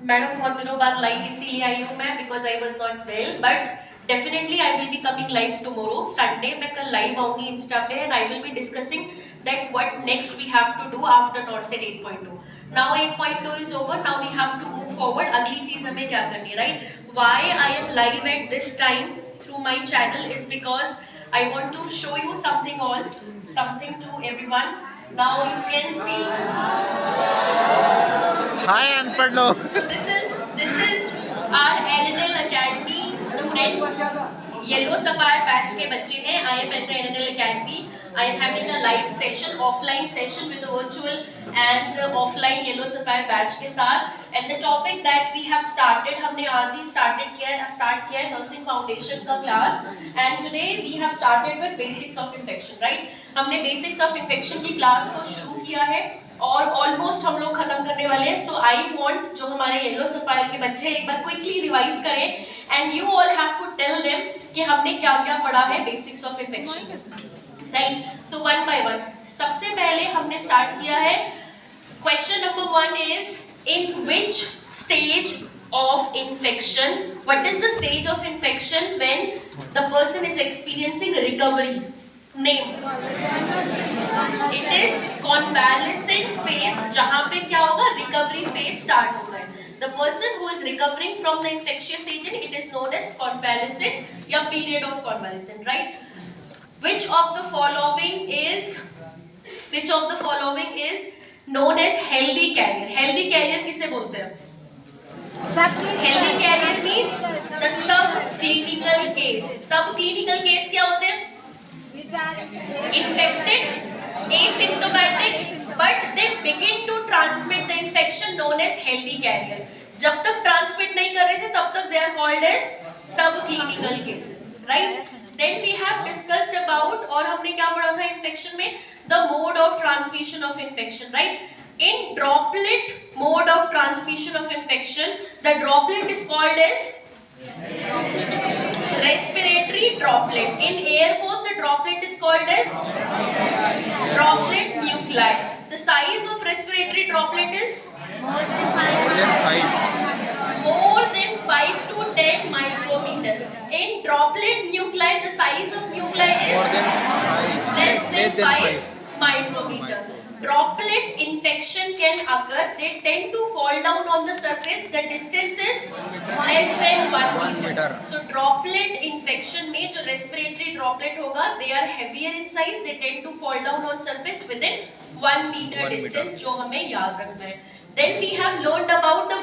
Madam बहुत दिनों बाद लाइव इसीलिए आई हूँ मैं because I was not well, but definitely I will be coming live tomorrow Sunday. मैं कल लाइव आऊंगी इंस्टा पे and I will be discussing that what next we have to do after NORCET 8.2। Now 8.2 is over, now we have to move forward. अगली चीज हमें क्या करनी है, right? Why I am live at this time through my channel is because I want to show you something to everyone. Now you can see. Hi, unpad log. So this is our NNL Academy students. Yellow Sapphire batch के बच्चे हैं. I am at the NNL Academy. I am having a live session, offline session with the virtual and offline Yellow Sapphire batch के साथ. And the topic that we have started, हमने आज ही start किया है nursing foundation का class. And today we have started with basics of infection, right? हमने basics of infection की class को शुरू किया है और ऑलमोस्ट हम लोग खत्म करने वाले हैं. सो आई वांट जो हमारे येलो सफायर के बच्चे एक बार क्विकली रिवाइज करें and you all have to tell them कि हमने क्या क्या पढ़ा है basics of infection, right? So one by one. सबसे पहले हमने स्टार्ट किया है. Question number 1 is in which stage of infection, what is the stage of infection when the person is experiencing recovery? Name. It is convalescent phase, जहाँ पे क्या होगा, recovery phase start होगा. The person who is recovering from the infectious agent, it is known as convalescent या period of convalescent, right? Which of the following is known as healthy carrier? Healthy carrier किसे बोलते हैं? Healthy carrier means the subclinical case. Subclinical case क्या होते हैं? Infected, asymptomatic, but they begin to transmit the infection, known as healthy carrier. जब तक transmit नहीं कर रहे थे तब तक they are called as subclinical cases, right? Then we have discussed about, और हमने क्या पढ़ा था infection में? The mode of transmission of infection, right? In droplet mode of transmission of infection, the droplet is called as respiratory droplet. In airborne, the droplet is called as droplet nuclei. The size of respiratory droplet is more than 5 to 10 micrometer. In droplet nuclei, the size of nuclei is less than 5 micrometer. Droplet infection can occur. They tend to fall down on the surface. The distance is less than 1 meter. So droplet infection में जो respiratory droplet होगा, they are heavier in size. They tend to fall down on surface within 1 meter distance, जो हमें याद रखना है. Then we have learned about the